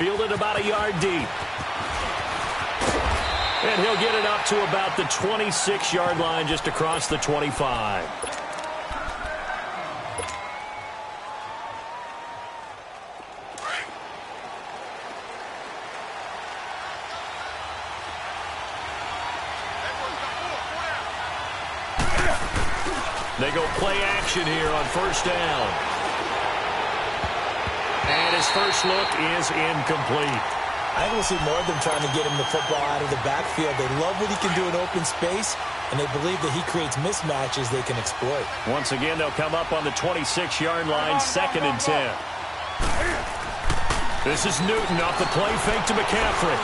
Fielded about a yard deep. And he'll get it up to about the 26-yard line, just across the 25. They go play action here on first down. And his first look is incomplete. I think we'll see more of them trying to get him the football out of the backfield. They love what he can do in open space, and they believe that he creates mismatches they can exploit. Once again, they'll come up on the 26-yard line, 2nd and 10. This is Newton off the play fake to McCaffrey.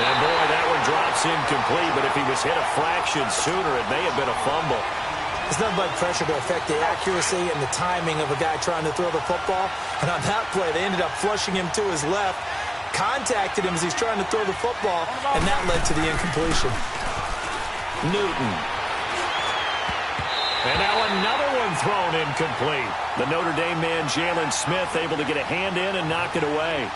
And boy, that one drops incomplete, but if he was hit a fraction sooner, it may have been a fumble. It's nothing but pressure to affect the accuracy and the timing of a guy trying to throw the football. And on that play, they ended up flushing him to his left, contacted him as he's trying to throw the football, and that led to the incompletion. Newton. And now another one thrown incomplete. The Notre Dame man, Jalen Smith, able to get a hand in and knock it away.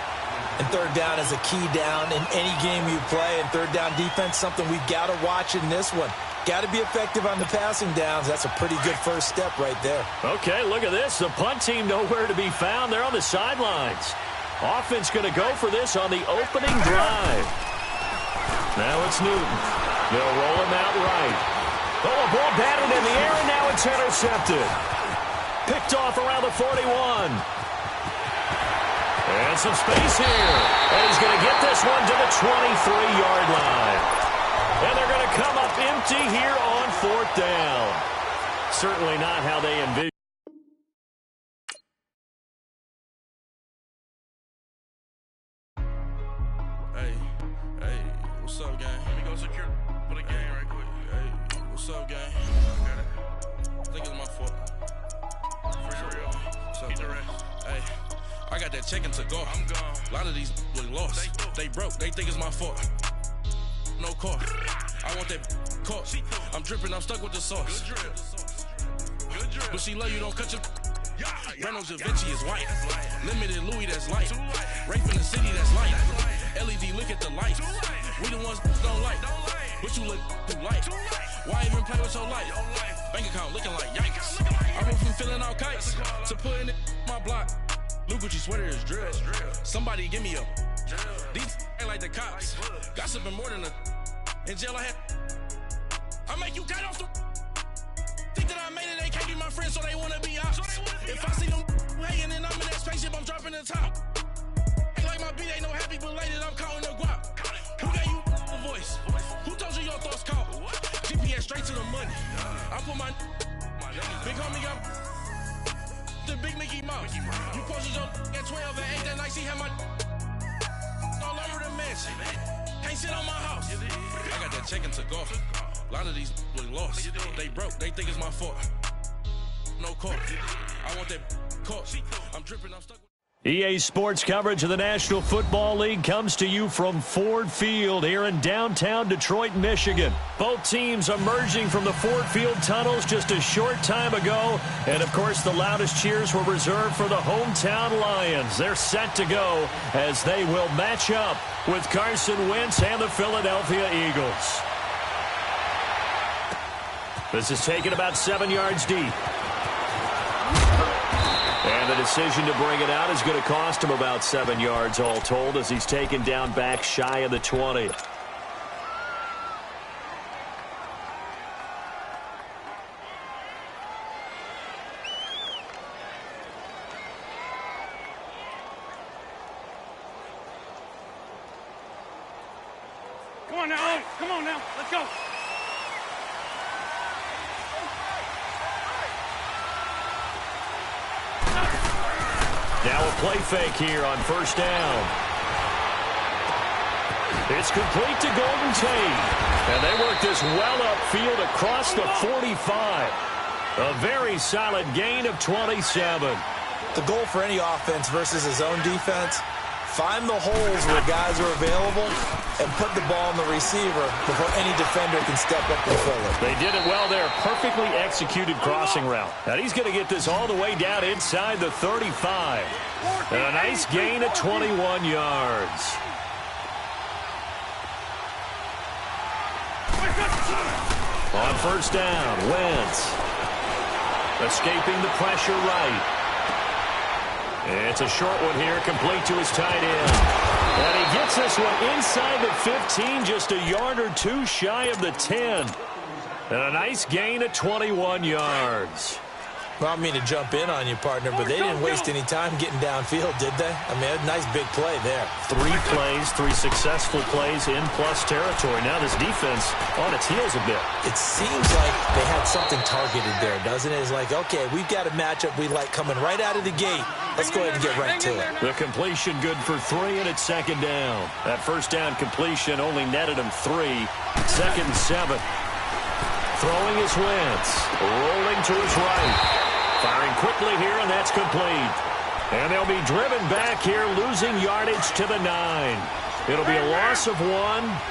And third down is a key down in any game you play. And third down defense, something we've got to watch in this one. Got to be effective on the passing downs. That's a pretty good first step right there. Okay, look at this. The punt team nowhere to be found. They're on the sidelines. Offense going to go for this on the opening drive. Now it's Newton. They'll roll him out right. Oh, a ball batted in the air, and now it's intercepted. Picked off around the 41. And some space here. And he's going to get this one to the 23-yard line. And they're going to come up empty here on 4th down. Certainly not how they envisioned. Hey, what's up, gang? Let me go secure for the game right quick. Hey, what's up, gang? I think it's my fault. For real. What's up, hey, I got that chicken to go. I'm gone. A lot of these look lost. They broke. They think it's my fault. No car. I want that caught. I'm dripping, I'm stuck with the sauce. Good drip. But she love you, don't cut your. Breno Javinci is white. Limited Louis, that's light. Rafe in the city, that's light. LED, look at the light. We the ones don't like. But you look too light. Why even play with your life? Bank account looking like yikes. I went from filling out kites to putting it in my block. New Gucci sweater is drill. Somebody give me a. These ain't like the cops. Gossiping more than a. In jail I had. I make you cut off the. Think that I made it, they can't be my friends, so they wanna be ops. If I see them hating and I'm in that spaceship, I'm dropping the top. Ain't like my beat, ain't no happy belated, I'm counting the guap. Who gave you the voice? Who told you your thoughts count? GPS straight to the money. I put my big homie got the big Mickey Mouse. You posted your at 12 and 8 that night, she had my all over the mansion. Can't sit on my house. I got that chicken to go. A lot of these look lost. They broke. They think it's my fault. No car. I want that caught. I'm dripping. I'm stuck. EA Sports coverage of the National Football League comes to you from Ford Field here in downtown Detroit, Michigan. Both teams emerging from the Ford Field tunnels just a short time ago. And, of course, the loudest cheers were reserved for the hometown Lions. They're set to go as they will match up with Carson Wentz and the Philadelphia Eagles. This is taken about 7 yards deep. And the decision to bring it out is going to cost him about 7 yards all told as he's taken down back shy of the 20. Come on now, let's go. Now a play fake here on first down. It's complete to Golden Tate. And they work this well upfield across the 45. A very solid gain of 27. The goal for any offense versus his own defense, Find the holes where guys are available and put the ball on the receiver before any defender can step up and fill it. They did it well there. Perfectly executed crossing route. Now he's going to get this all the way down inside the 35. And a nice gain of 21 yards. On first down, Wentz. Escaping the pressure right. It's a short one here, complete to his tight end. And he gets this one inside the 15, just a yard or two shy of the 10. And a nice gain of 21 yards. Well, I don't mean to jump in on you, partner, but they didn't waste any time getting downfield, did they? I mean, a nice big play there. 3 plays, 3 successful plays in plus territory. Now this defense on its heels a bit. It seems like they had something targeted there, doesn't it? It's like, okay, we've got a matchup we like coming right out of the gate. Let's go ahead and get right to it. The completion good for 3, and it's second down. That first down completion only netted him 3. Second and 7. Throwing his Wentz. Rolling to his right. Firing quickly here, and that's complete. And they'll be driven back here, losing yardage to the 9. It'll be a loss of 1,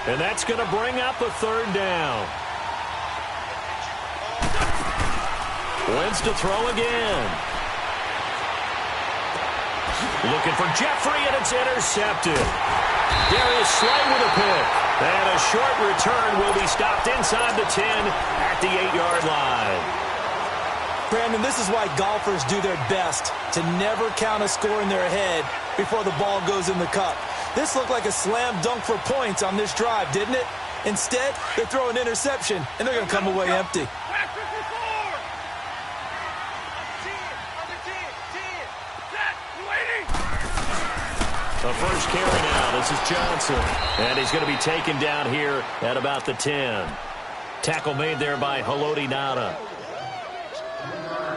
and that's going to bring up a third down. Wentz to throw again. Looking for Jeffrey, and it's intercepted. Darius Slay with a pick. And a short return will be stopped inside the 10 at the 8-yard line. Brandon, this is why golfers do their best to never count a score in their head before the ball goes in the cup. This looked like a slam dunk for points on this drive, didn't it? Instead, they throw an interception, and they're going to come away empty. The first carry now. This is Johnson. And he's going to be taken down here at about the 10. Tackle made there by Haloti Ngata.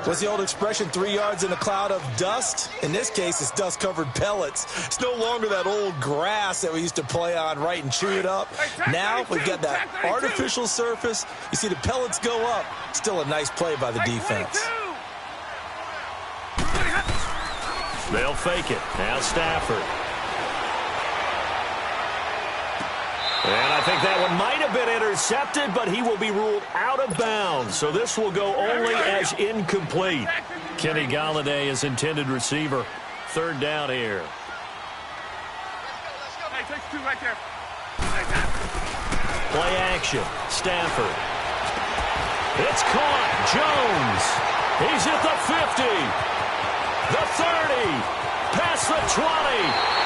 What's the old expression, 3 yards in a cloud of dust? In this case, it's dust-covered pellets. It's no longer that old grass that we used to play on, right, and chew it up. Now we've got that artificial surface. You see the pellets go up. Still a nice play by the defense. They'll fake it. Now Stafford. And I think that one might have been intercepted, but he will be ruled out of bounds. So this will go only as incomplete. Kenny Golladay is intended receiver. Third down here. Hey, take 2 right there. Play action. Stafford. It's caught. Jones. He's at the 50. The 30. Past the 20.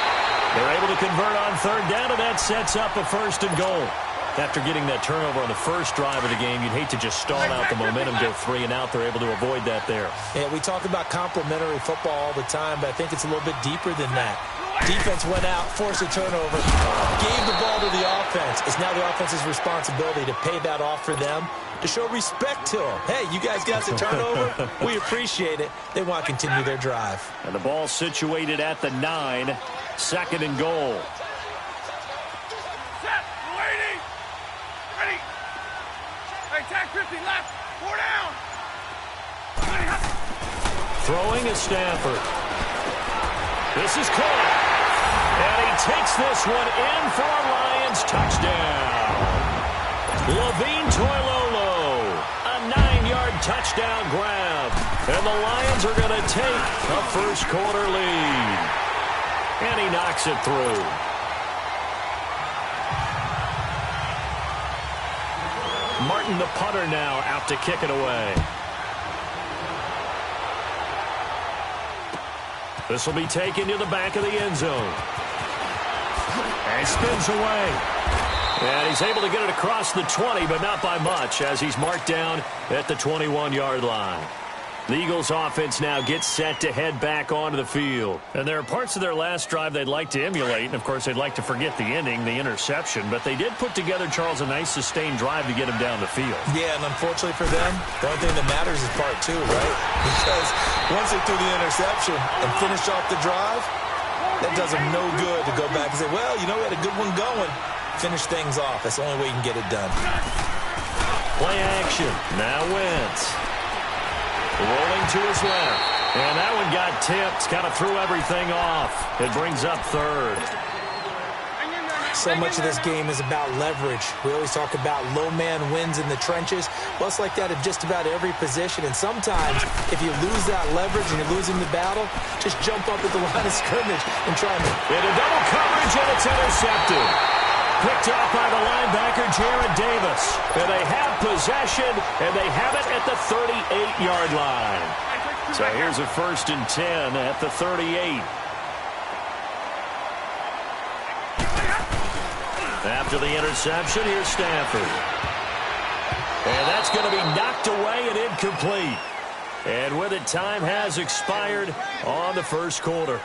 They're able to convert on third down, and that sets up a first and goal. After getting that turnover on the first drive of the game, you'd hate to just stall out the momentum, go 3 and out. They're able to avoid that there. Yeah, we talk about complementary football all the time, but I think it's a little bit deeper than that. Defense went out, forced a turnover, gave the ball to the offense. It's now the offense's responsibility to pay that off for them, to show respect to them. Hey, you guys got the turnover. We appreciate it. They want to continue their drive. And the ball situated at the 9. Second and goal. Set. Waiting. Ready. Hey, tag 50 left. 4 down. Throwing is Stafford. This is caught. And he takes this one in for a Lions touchdown. Levine Toilolo. A 9-yard touchdown grab. And the Lions are going to take a first-quarter lead. And he knocks it through. Martin, the punter, now out to kick it away. This will be taken to the back of the end zone. And he spins away. And he's able to get it across the 20, but not by much, as he's marked down at the 21-yard line. The Eagles offense now gets set to head back onto the field. And there are parts of their last drive they'd like to emulate. And, of course, they'd like to forget the ending, the interception. But they did put together, Charles, a nice sustained drive to get him down the field. Yeah, and unfortunately for them, the only thing that matters is part 2, right? Because once they threw the interception and finished off the drive, that does them no good to go back and say, well, you know, we had a good one going. Finish things off. That's the only way you can get it done. Play action. Now Wentz. Rolling to his left. And that one got tipped, kind of threw everything off. It brings up third. So much of this game is about leverage. We always talk about low man wins in the trenches. Well, it's like that at just about every position. And sometimes, if you lose that leverage and you're losing the battle, just jump up at the line of scrimmage and try and... Into double coverage, and it's intercepted. Picked off by the linebacker, Jarrad Davis. And they have possession, and they have it at the 38-yard line. So here's a 1st and 10 at the 38. After the interception, here's Stafford. And that's going to be knocked away and incomplete. And with it, time has expired on the first quarter.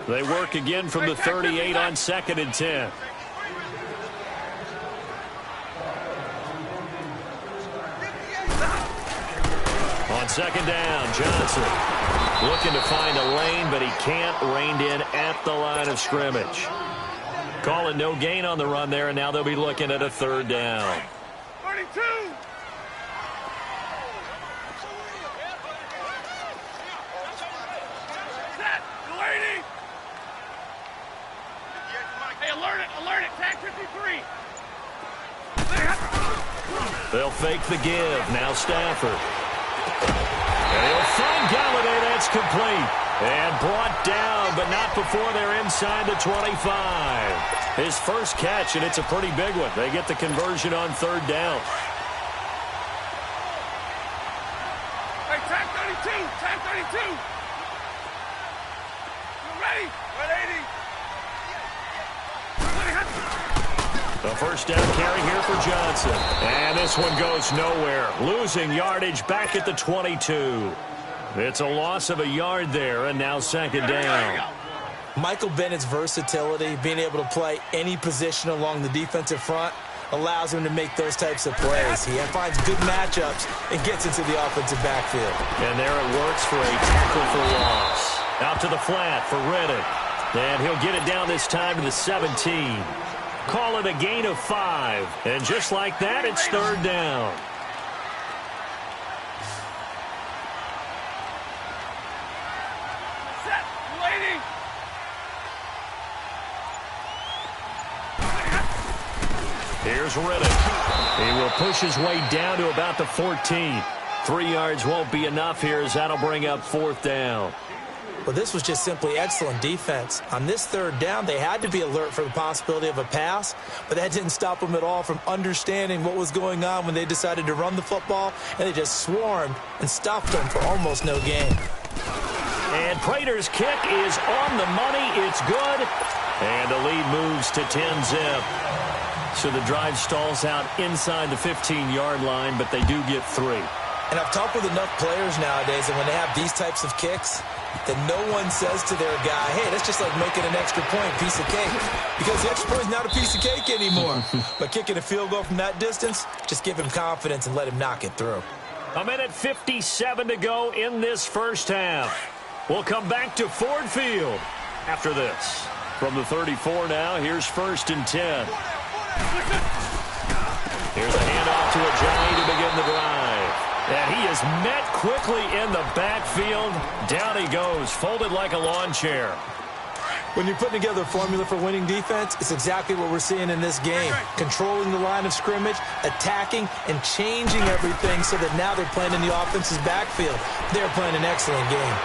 They work again from the 38 on 2nd and 10. On 2nd down, Johnson looking to find a lane, but he can't. Reined in at the line of scrimmage. Calling no gain on the run there, and now they'll be looking at a 3rd down. 32. Set. Delaney. Hey, alert it. Tag 53. They'll fake the give. Now Stafford. And he'll find Galladay. That's complete. And brought down, but not before they're inside the 25. His first catch, and it's a pretty big one. They get the conversion on 3rd down. Hey, tag 32. Tag 32. You ready? 180. The 1st down carry here for Johnson. And this one goes nowhere. Losing yardage back at the 22. It's a loss of a yard there, and now 2nd down. Michael Bennett's versatility, being able to play any position along the defensive front, allows him to make those types of plays. He finds good matchups and gets into the offensive backfield. And there it works for a tackle for loss. Out to the flat for Reddick. And he'll get it down this time to the 17. Call it a gain of 5. And just like that, it's 3rd down. Set. Delaney. Here's Reddick. He will push his way down to about the 14. 3 yards won't be enough here, as that'll bring up 4th down. Well, this was just simply excellent defense. On this 3rd down, they had to be alert for the possibility of a pass, but that didn't stop them at all from understanding what was going on when they decided to run the football, and they just swarmed and stopped them for almost no gain. And Prater's kick is on the money. It's good. And the lead moves to 10-zip. So the drive stalls out inside the 15-yard line, but they do get 3. And I've talked with enough players nowadays, and when they have these types of kicks, that no one says to their guy, hey, that's just like making an extra point, piece of cake. Because the extra point is not a piece of cake anymore. But kicking a field goal from that distance, just give him confidence and let him knock it through. 1:57 to go in this first half. We'll come back to Ford Field after this. From the 34 now, here's 1st and 10. Here's a handoff to Ajayi to begin the drive. And he is met quickly in the backfield. Down he goes, folded like a lawn chair. When you're putting together a formula for winning defense, it's exactly what we're seeing in this game. Controlling the line of scrimmage, attacking, and changing everything so that now they're playing in the offense's backfield. They're playing an excellent game.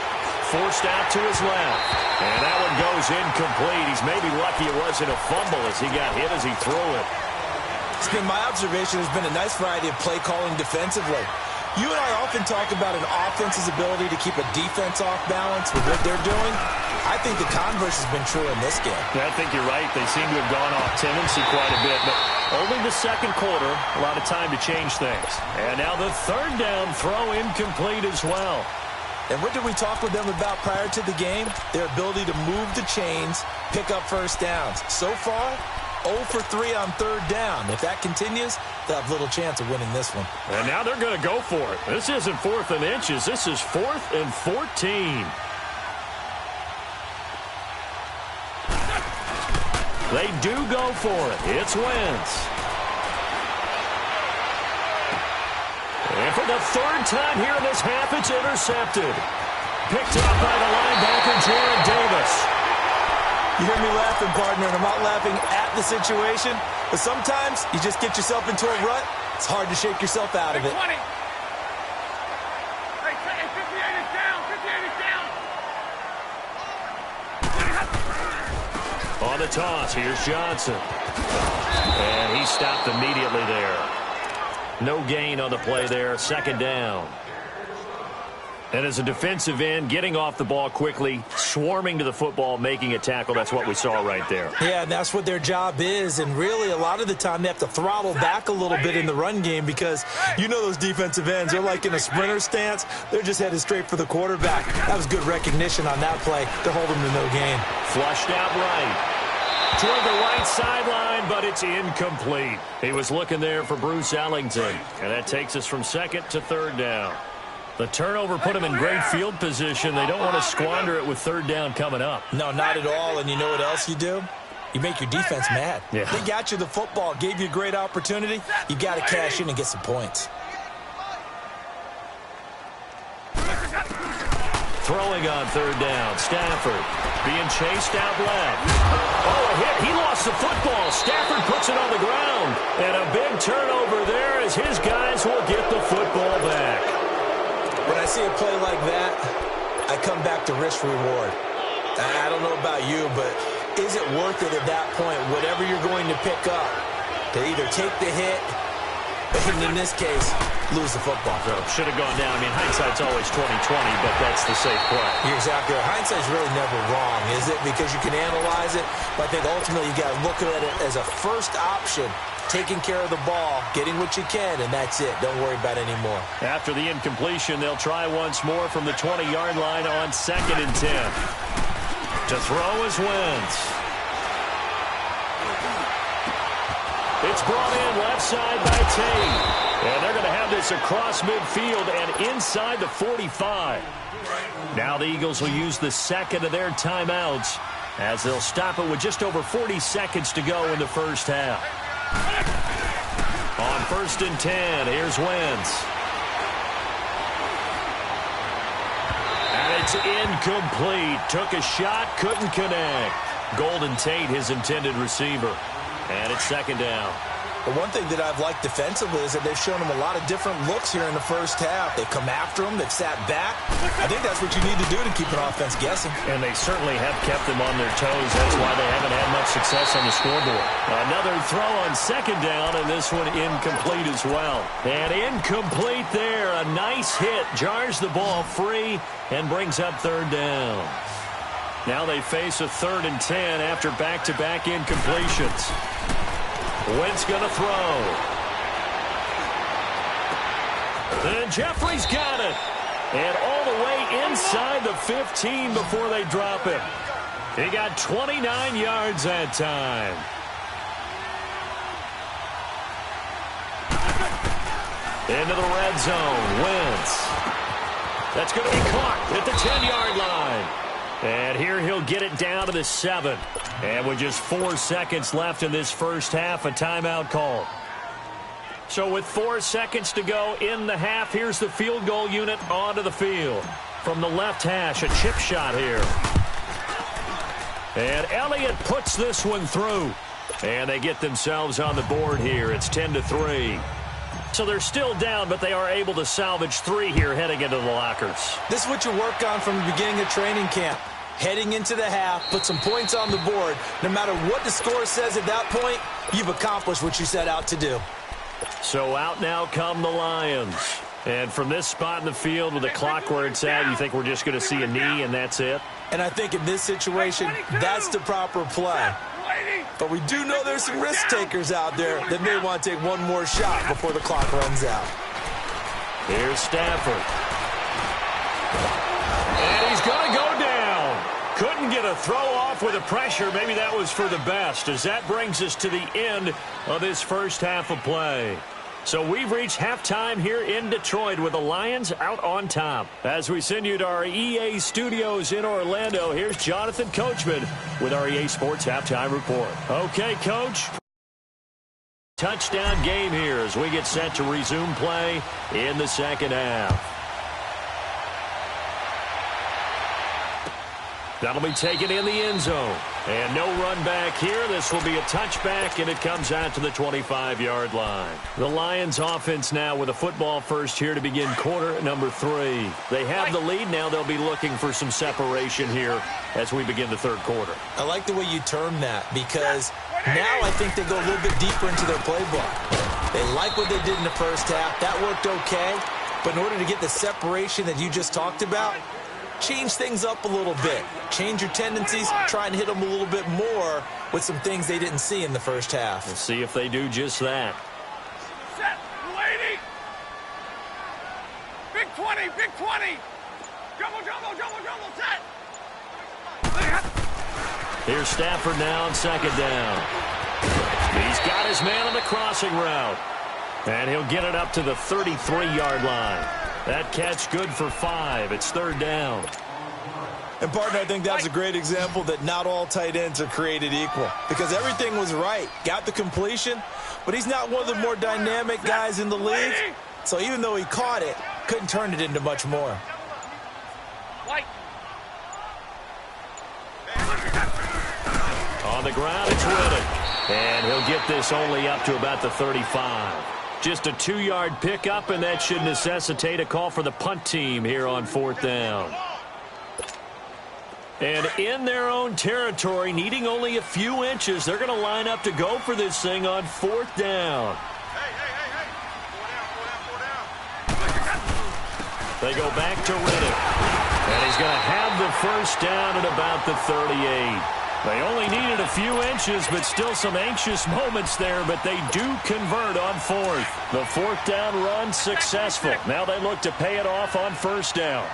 Forced out to his left. And that one goes incomplete. He's maybe lucky it wasn't a fumble as he got hit as he threw it. It's been my observation there's been a nice variety of play calling defensively. You and I often talk about an offense's ability to keep a defense off balance with what they're doing. I think the converse has been true in this game. I think you're right. They seem to have gone off tendency quite a bit, but only the 2nd quarter, a lot of time to change things. And now the 3rd down throw incomplete as well. And what did we talk with them about prior to the game? Their ability to move the chains, pick up 1st downs. So far, 0 for 3 on 3rd down. If that continues, they'll have little chance of winning this one. And now they're going to go for it. This isn't 4th and inches. This is 4th and 14. They do go for it. It's Wentz. the third time here in this half, it's intercepted. Picked up by the linebacker, Jarrad Davis. You hear me laughing, partner, and I'm not laughing at the situation, but sometimes you just get yourself into a rut. It's hard to shake yourself out of it. 20. Hey, 58 is down. 58 is down. On the toss, here's Johnson. And he stopped immediately there. No gain on the play there, second down. And as a defensive end, getting off the ball quickly, swarming to the football, making a tackle, that's what we saw right there. Yeah, and that's what their job is. And really, a lot of the time, they have to throttle back a little bit in the run game because you know those defensive ends, they're like in a sprinter stance. They're just headed straight for the quarterback. That was good recognition on that play to hold them to no gain. Flushed out right. Toward the right sideline, but it's incomplete. He was looking there for Bruce Ellington. And that takes us from second to third down. The turnover put them in great field position. They don't want to squander it with third down coming up. No, not at all. And you know what else you do? You make your defense mad. Yeah. They got you the football, gave you a great opportunity. You got to cash in and get some points. Throwing on third down, Stafford being chased out left. Oh, a hit. He lost the football. Stafford puts it on the ground. And a big turnover there as his guys will get the football back. When I see a play like that, I come back to risk-reward. I don't know about you, but is it worth it at that point, whatever you're going to pick up, to either take the hit, and in this case, lose the football? So should have gone down. I mean, hindsight's always 20/20, but that's the safe play. You're exactly right. Hindsight's really never wrong, is it? Because you can analyze it, but I think ultimately you got to look at it as a first option. Taking care of the ball, getting what you can, and that's it. Don't worry about it anymore. After the incompletion, they'll try once more from the 20-yard line on 2nd and 10. To throw is Wentz. It's brought in left side by Tate. And they're going to have this across midfield and inside the 45. Now the Eagles will use the second of their timeouts as they'll stop it with just over 40 seconds to go in the first half. On 1st and 10, here's Wentz. And it's incomplete. Took a shot, couldn't connect. Golden Tate, his intended receiver. And it's second down. The one thing that I've liked defensively is that they've shown them a lot of different looks here in the first half. They've come after them. They've sat back. I think that's what you need to do to keep an offense guessing. And they certainly have kept them on their toes. That's why they haven't had much success on the scoreboard. Another throw on second down, and this one incomplete as well. And incomplete there. A nice hit. Jars the ball free and brings up third down. Now they face a 3rd and 10 after back-to-back incompletions. Wentz going to throw. And Jeffrey's got it. And all the way inside the 15 before they drop him. He got 29 yards that time. Into the red zone. Wentz. That's going to be caught at the 10-yard line. And here he'll get it down to the 7. And with just 4 seconds left in this first half, a timeout call. So with 4 seconds to go in the half, here's the field goal unit onto the field. From the left hash, a chip shot here. And Elliott puts this one through. And they get themselves on the board here. It's 10-3. So they're still down, but they are able to salvage 3 here heading into the lockers. This is what you work on from the beginning of training camp. Heading into the half, put some points on the board. No matter what the score says at that point, you've accomplished what you set out to do. So out now come the Lions. And from this spot in the field with the clock where it's at, you think we're just going to see a knee and that's it? And I think in this situation, that's the proper play. But we do know there's some risk takers out there that may want to take one more shot before the clock runs out. Here's Stafford. And he's going to go down. Couldn't get a throw off with the pressure. Maybe that was for the best, as that brings us to the end of this first half of play. So we've reached halftime here in Detroit with the Lions out on top. As we send you to our EA studios in Orlando, here's Jonathan Coachman with our EA Sports Halftime Report. Okay, Coach. Touchdown game here as we get set to resume play in the second half. That'll be taken in the end zone. And no run back here. This will be a touchback, and it comes out to the 25-yard line. The Lions offense now with a football first here to begin quarter number 3. They have the lead. Now they'll be looking for some separation here as we begin the third quarter. I like the way you term that because now I think they go a little bit deeper into their playbook. They like what they did in the first half. That worked okay. But in order to get the separation that you just talked about, change things up a little bit. Change your tendencies. Try and hit them a little bit more with some things they didn't see in the first half. We'll see if they do just that. Set, lady. Big 20, big 20. Jumbo, jumbo, jumbo, jumbo, set. Here's Stafford now on second down. He's got his man on the crossing route. And he'll get it up to the 33-yard line. That catch good for 5. It's third down. And, partner, I think that's a great example that not all tight ends are created equal because everything was right. Got the completion, but he's not one of the more dynamic guys in the league. So even though he caught it, couldn't turn it into much more. On the ground, it's Riddick. And he'll get this only up to about the 35. Just a 2-yard pickup, and that should necessitate a call for the punt team here on fourth down. And in their own territory, needing only a few inches, they're going to line up to go for this thing on fourth down. They go back to Riddick. And he's going to have the first down at about the 38. They only needed a few inches, but still some anxious moments there, but they do convert on fourth. The fourth down run successful. Now they look to pay it off on first down.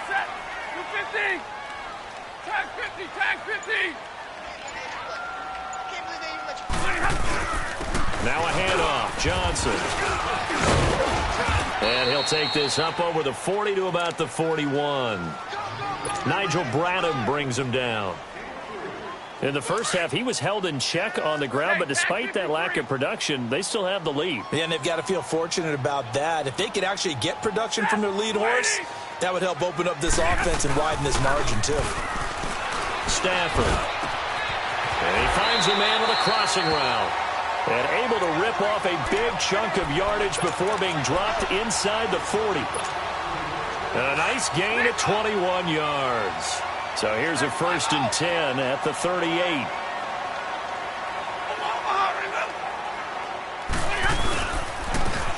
Set, 250. Tag 50, tag 50. Now a handoff, Johnson. And he'll take this up over the 40 to about the 41. Nigel Bradham brings him down. In the first half, he was held in check on the ground, but despite that lack of production, they still have the lead. Yeah, and they've got to feel fortunate about that. If they could actually get production from their lead horse, that would help open up this offense and widen this margin, too. Stafford. And he finds a man on the crossing route. And able to rip off a big chunk of yardage before being dropped inside the 40. And a nice gain at 21 yards. So here's a 1st and 10 at the 38.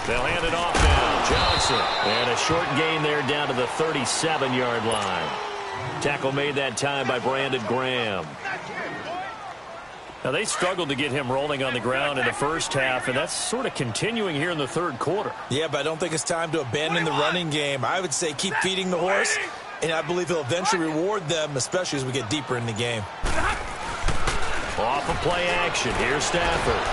They'll hand it off now. Johnson. And a short gain there down to the 37-yard line. Tackle made that time by Brandon Graham. Now, they struggled to get him rolling on the ground in the first half, and that's sort of continuing here in the third quarter. Yeah, but I don't think it's time to abandon the running game. I would say keep feeding the horse, and I believe he'll eventually reward them, especially as we get deeper in the game. Off of play action. Here's Stafford.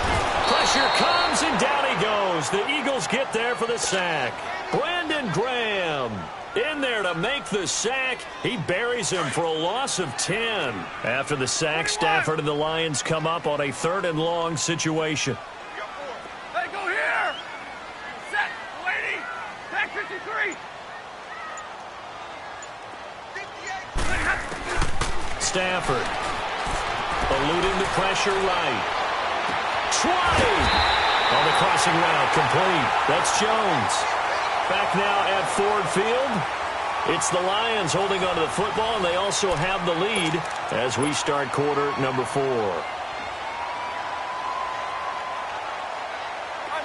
Pressure comes, and down he goes. The Eagles get there for the sack. Brandon Graham in there to make the sack. He buries him for a loss of 10. After the sack, Stafford and the Lions come up on a 3rd and long situation. Hey, go here. Set, lady. Tag 53. Stafford eluding the pressure right. Try on the crossing route, complete. That's Jones. Back now at Ford Field. It's the Lions holding onto the football, and they also have the lead as we start quarter number 4.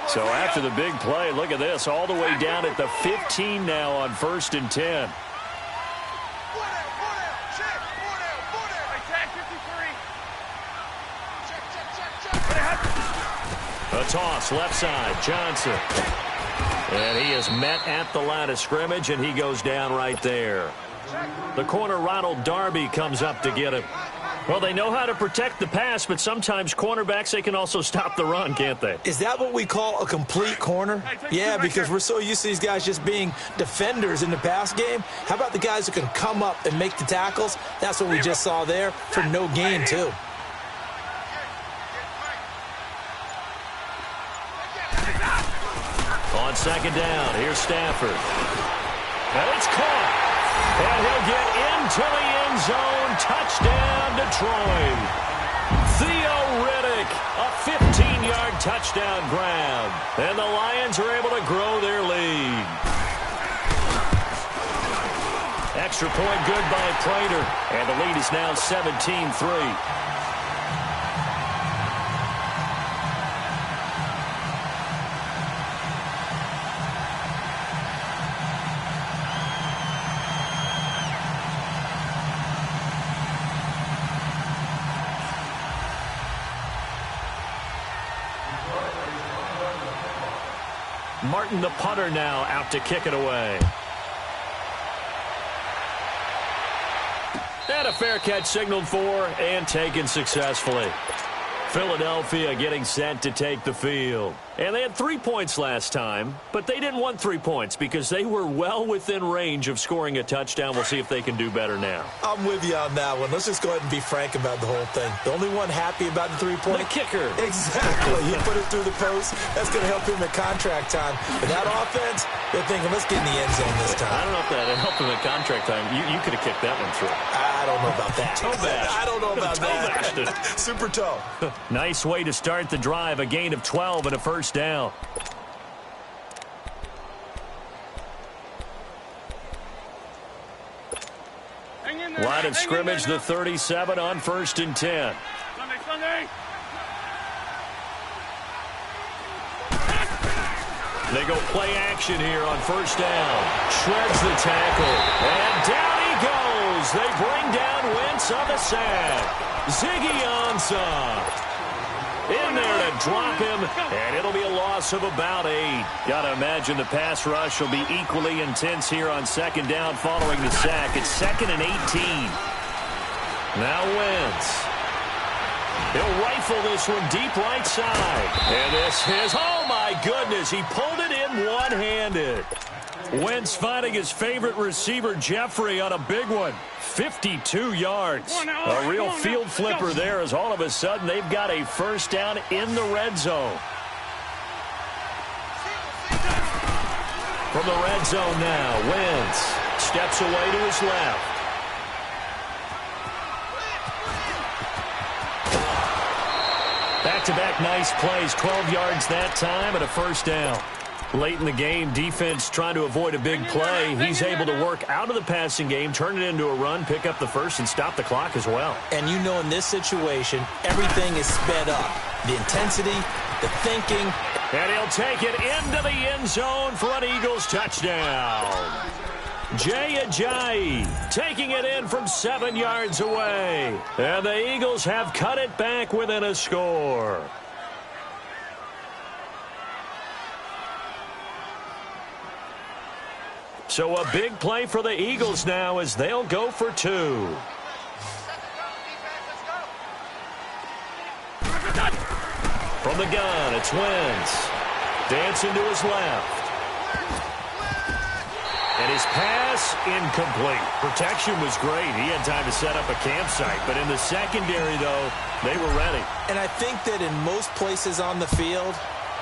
So after the big play, look at this, all the way down at the 15 now on 1st and 10. A toss, left side, Johnson. And he is met at the line of scrimmage, and he goes down right there. The corner, Ronald Darby, comes up to get him. Well, they know how to protect the pass, but sometimes cornerbacks, they can also stop the run, can't they? Is that what we call a complete corner? Yeah, because we're so used to these guys just being defenders in the pass game. How about the guys who can come up and make the tackles? That's what we just saw there for no gain, too. On second down, here's Stafford. And it's caught. And he'll get into the end zone. Touchdown, Detroit. Theo Riddick, a 15-yard touchdown grab. And the Lions are able to grow their lead. Extra point good by Prater. And the lead is now 17-3. Martin, the punter, now out to kick it away. And a fair catch signaled for and taken successfully. Philadelphia getting set to take the field. And they had 3 points last time, but they didn't want 3 points because they were well within range of scoring a touchdown. We'll see if they can do better now. I'm with you on that one. Let's just go ahead and be frank about the whole thing. The only one happy about the 3-point. The kicker. Exactly. He put it through the post. That's going to help him at contract time. But that offense, they're thinking, let's get in the end zone this time. I don't know if that helped him at contract time. You could have kicked that one through. I don't know about that. Toe bash. I don't know about that. Super toe. Nice way to start the drive. A gain of 12 and a first down. Line of scrimmage, the 37 on 1st and 10. Sunday. They go play action here on 1st down. Shreds the tackle. And down he goes. They bring down Wentz on the sack. Ziggy Ansah in there to drop him, and it'll be a loss of about 8. Gotta imagine the pass rush will be equally intense here on 2nd down following the sack. It's 2nd and 18. Now Wentz. He'll rifle this one deep right side. And this is, oh my goodness, he pulled it in one-handed. Wentz finding his favorite receiver, Jeffrey, on a big one. 52 yards. A real field flipper there as all of a sudden they've got a first down in the red zone. From the red zone now, Wentz steps away to his left. Back-to-back nice plays, 12 yards that time and a first down. Late in the game, defense trying to avoid a big play. He's able to work out of the passing game, turn it into a run, pick up the first, and stop the clock as well. And you know in this situation, everything is sped up. The intensity, the thinking. And he'll take it into the end zone for an Eagles touchdown. Jay Ajayi taking it in from 7 yards away. And the Eagles have cut it back within a score. So a big play for the Eagles now as they'll go for 2. From the gun, it's Wentz. Dancing to his left. And his pass incomplete. Protection was great. He had time to set up a campsite. But in the secondary, though, they were ready. And I think that in most places on the field,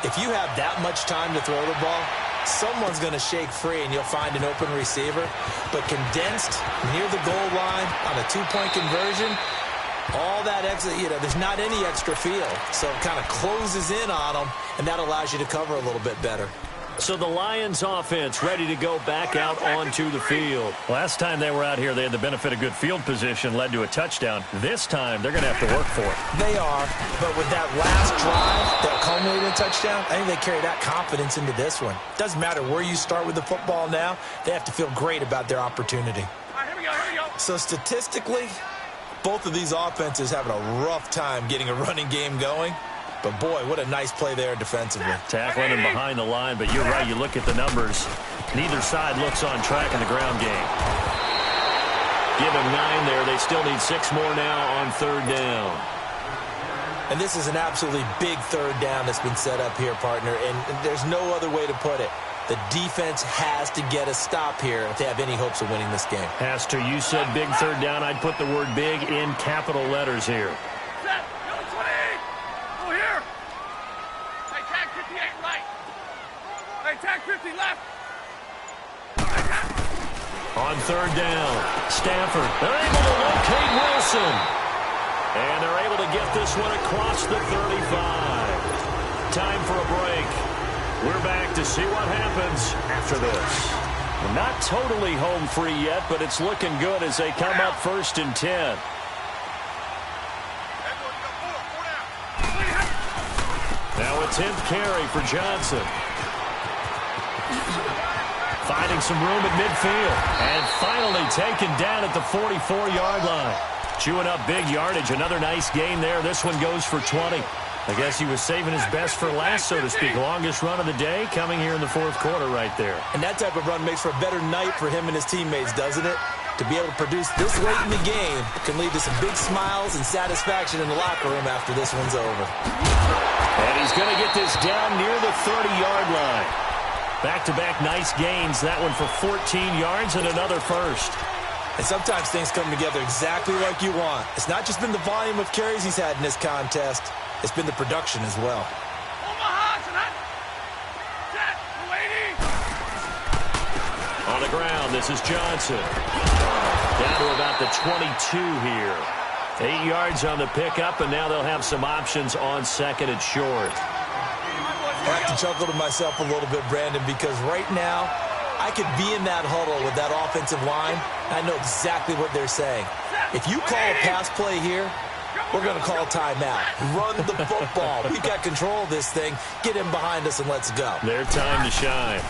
if you have that much time to throw the ball, someone's going to shake free and you'll find an open receiver. But condensed near the goal line on a 2-point conversion, all that extra, there's not any extra field. So it kind of closes in on them, and that allows you to cover a little bit better. So the Lions offense ready to go back out onto the field. Last time they were out here, they had the benefit of good field position, led to a touchdown. This time, they're going to have to work for it. They are, but with that last drive that culminated in a touchdown, I think they carry that confidence into this one. Doesn't matter where you start with the football now, they have to feel great about their opportunity. All right, here we go. So statistically, both of these offenses having a rough time getting a running game going. But, boy, what a nice play there defensively. Tackling him behind the line, but you're right. You look at the numbers. Neither side looks on track in the ground game. Give him 9 there. They still need 6 more now on 3rd down. And this is an absolutely big 3rd down that's been set up here, partner. And there's no other way to put it. The defense has to get a stop here if they have any hopes of winning this game. Has to. You said big 3rd down. I'd put the word big in capital letters here. Set. Go 20. Go here. Hey, tag 58 right. Hey, tag 50 left. On third down, Stafford. They're able to locate Wilson. And they're able to get this one across the 35. Time for a break. We're back to see what happens after this. Not totally home free yet, but it's looking good as they come up 1st and 10. Now a 10th carry for Johnson. Finding some room at midfield. And finally taken down at the 44-yard line. Chewing up big yardage. Another nice gain there. This one goes for 20. I guess he was saving his best for last, so to speak. Longest run of the day coming here in the 4th quarter right there. And that type of run makes for a better night for him and his teammates, doesn't it? To be able to produce this late in the game can lead to some big smiles and satisfaction in the locker room after this one's over. And he's going to get this down near the 30-yard line. Back-to-back nice gains. That one for 14 yards and another first. And sometimes things come together exactly like you want. It's not just been the volume of carries he's had in this contest. It's been the production as well. On the ground, this is Johnson. Down to about the 22 here. 8 yards on the pickup, and now they'll have some options on 2nd and short. I have to chuckle to myself a little bit, Brandon, because right now I could be in that huddle with that offensive line. I know exactly what they're saying. If you call a pass play here, we're going to call timeout. Run the football. We've got control of this thing. Get him behind us and let's go. Their time to shine.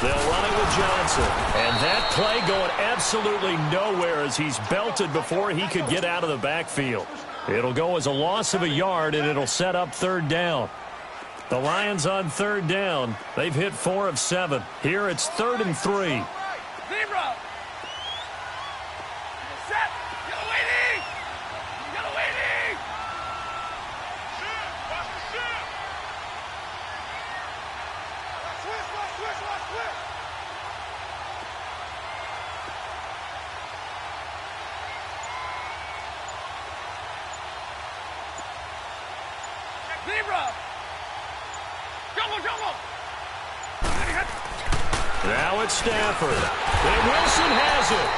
They'll run it with Johnson. And that play going absolutely nowhere as he's belted before he could get out of the backfield. It'll go as a loss of a yard, and it'll set up 3rd down. The Lions on 3rd down. They've hit 4 of 7. Here it's 3rd and 3. Zebra. Set. Yellow waiting. Yellow waiting. Watch the shit. Switch. Zebra. Jumbo. Now it's Stafford. And Wilson has it.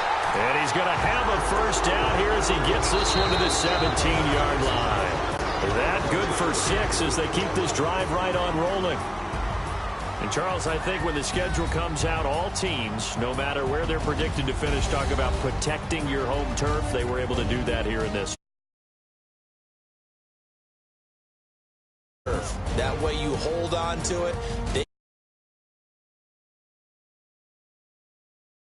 And he's going to have a 1st down here as he gets this one to the 17-yard line. That good for 6 as they keep this drive right on rolling. And, Charles, I think when the schedule comes out, all teams, no matter where they're predicted to finish, talk about protecting your home turf. They were able to do that here in this. That way you hold on to it. They